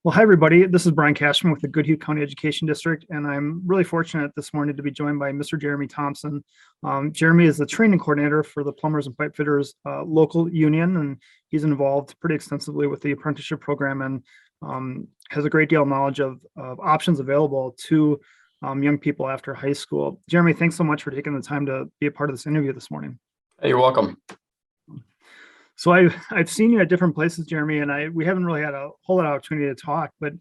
Well, hi, everybody. This is Brian Cashman with the Goodhue County Education District, and I'm really fortunate this morning to be joined by Mr. Jeremy Thompson. Jeremy is the training coordinator for the Plumbers and Pipefitters local union, and he's involved pretty extensively with the apprenticeship program and has a great deal of knowledge of options available to young people after high school. Jeremy, thanks so much for taking the time to be a part of this interview this morning. Hey, you're welcome. So I've seen you at different places, Jeremy, and we haven't really had a whole lot of opportunity to talk, but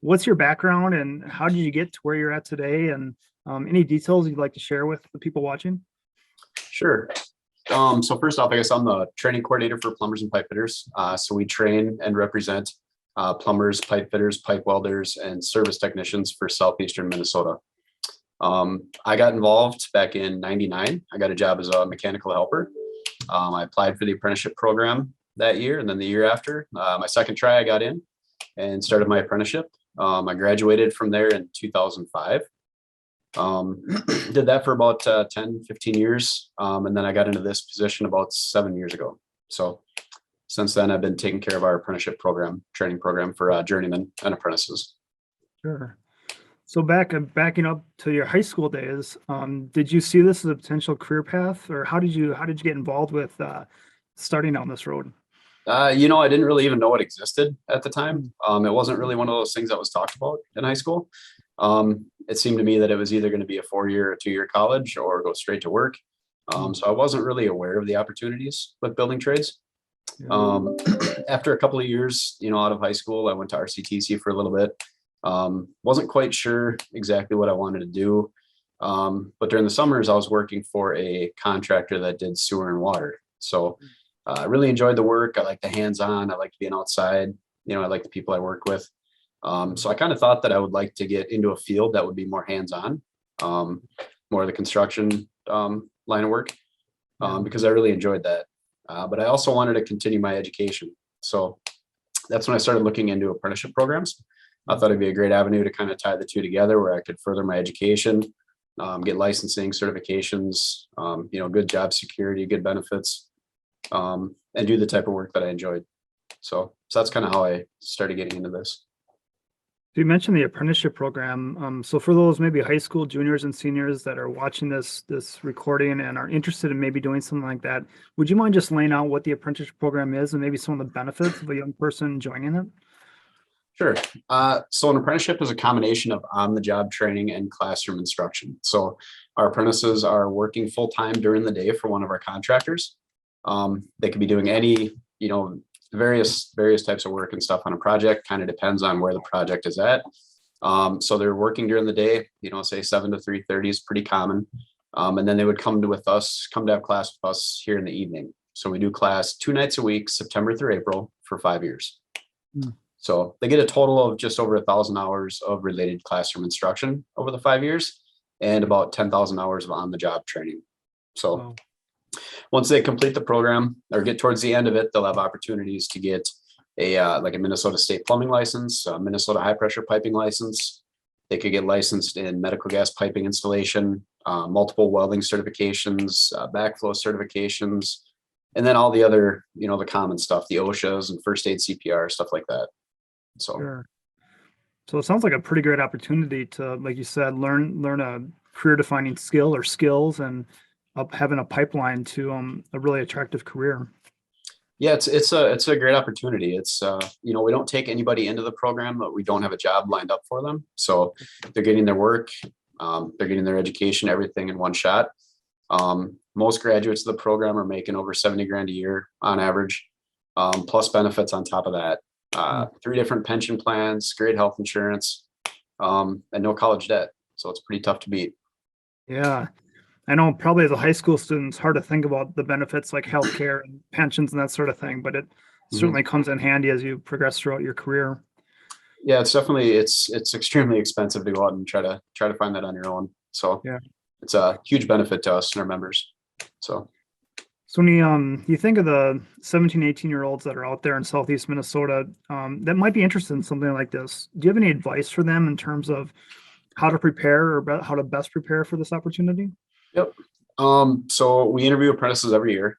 what's your background and how did you get to where you're at today? And any details you'd like to share with the people watching? Sure. So first off, I guess I'm the training coordinator for Plumbers and Pipefitters. So we train and represent plumbers, pipe fitters, pipe welders, and service technicians for Southeastern Minnesota. I got involved back in '99. I got a job as a mechanical helper. I applied for the apprenticeship program that year, and then the year after, my second try, I got in and started my apprenticeship. I graduated from there in 2005. Did that for about 10, 15 years, and then I got into this position about 7 years ago. So since then, I've been taking care of our apprenticeship program, training program for journeymen and apprentices. Sure. So backing up to your high school days, did you see this as a potential career path, or how did you get involved with starting down this road? I didn't really even know it existed at the time. It wasn't really one of those things that was talked about in high school. It seemed to me that it was either going to be a 4-year or 2-year college or go straight to work. So I wasn't really aware of the opportunities with building trades. After a couple of years, out of high school, I went to RCTC for a little bit. Wasn't quite sure exactly what I wanted to do. But during the summers, I was working for a contractor that did sewer and water. So I really enjoyed the work. I like the hands-on. I like being outside. I like the people I work with. So I kind of thought that I would like to get into a field that would be more hands-on, more of the construction line of work, because I really enjoyed that. But I also wanted to continue my education. So that's when I started looking into apprenticeship programs. I thought it'd be a great avenue to kind of tie the two together where I could further my education, get licensing, certifications, good job security, good benefits, and do the type of work that I enjoyed. So that's kind of how I started getting into this. You mentioned the apprenticeship program. So for those maybe high school juniors and seniors that are watching this recording and are interested in maybe doing something like that, would you mind just laying out what the apprenticeship program is and maybe some of the benefits of a young person joining it? Sure. So an apprenticeship is a combination of on-the-job training and classroom instruction. So our apprentices are working full-time during the day for one of our contractors. They could be doing any, various types of work and stuff on a project. Kind of depends on where the project is at. So they're working during the day, say 7 to 3:30 is pretty common. And then they would come to have class with us here in the evening. So we do class 2 nights a week, September through April, for 5 years. So they get a total of just over 1,000 hours of related classroom instruction over the 5 years and about 10,000 hours of on-the-job training. So once they complete the program or get towards the end of it, they'll have opportunities to get a Minnesota State plumbing license, a Minnesota high pressure piping license. They could get licensed in medical gas piping installation, multiple welding certifications, backflow certifications, and then all the other, the common stuff, the OSHAs and first aid CPR, stuff like that. So, Sure. So it sounds like a pretty great opportunity to, like you said, learn a career defining skill or skills and having a pipeline to a really attractive career. Yeah, it's a great opportunity. It's we don't take anybody into the program, but we don't have a job lined up for them. So they're getting their work, they're getting their education, everything in one shot. Most graduates of the program are making over 70 grand a year on average, plus benefits on top of that. 3 different pension plans, great health insurance, and no college debt. So it's pretty tough to beat. Yeah. I know probably as a high school student, it's hard to think about the benefits like healthcare and pensions and that sort of thing, but it certainly comes in handy as you progress throughout your career. Yeah, it's extremely expensive to go out and try to find that on your own. So yeah, it's a huge benefit to us and our members. So when you think of the 17, 18-year-olds that are out there in Southeast Minnesota that might be interested in something like this, do you have any advice for them in terms of how to prepare or how to best prepare for this opportunity? Yep. So we interview apprentices every year.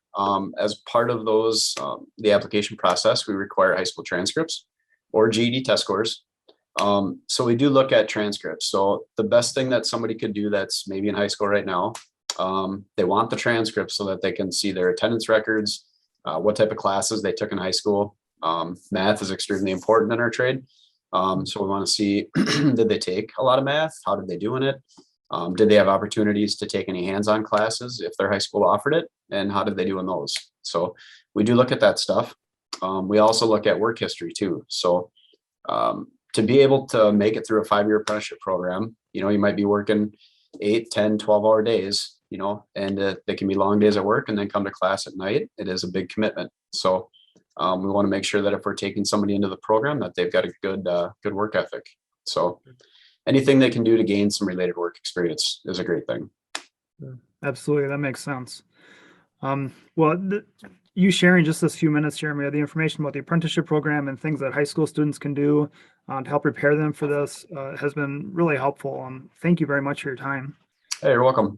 As part of those, the application process, we require high school transcripts or GED test scores. So we do look at transcripts. So the best thing that somebody could do that's maybe in high school right now, they want the transcripts so that they can see their attendance records, what type of classes they took in high school. Math is extremely important in our trade. So we want to see, did they take a lot of math? How did they do in it? Did they have opportunities to take any hands-on classes if their high school offered it? And how did they do in those? So we do look at that stuff. We also look at work history too. So to be able to make it through a 5-year apprenticeship program, you might be working 8, 10, 12-hour days, and they can be long days at work and then come to class at night. It is a big commitment. So we want to make sure that if we're taking somebody into the program, that they've got a good work ethic. So anything they can do to gain some related work experience is a great thing. Absolutely. That makes sense. You sharing just this few minutes, Jeremy, the information about the apprenticeship program and things that high school students can do to help prepare them for this has been really helpful. Thank you very much for your time. Hey, you're welcome.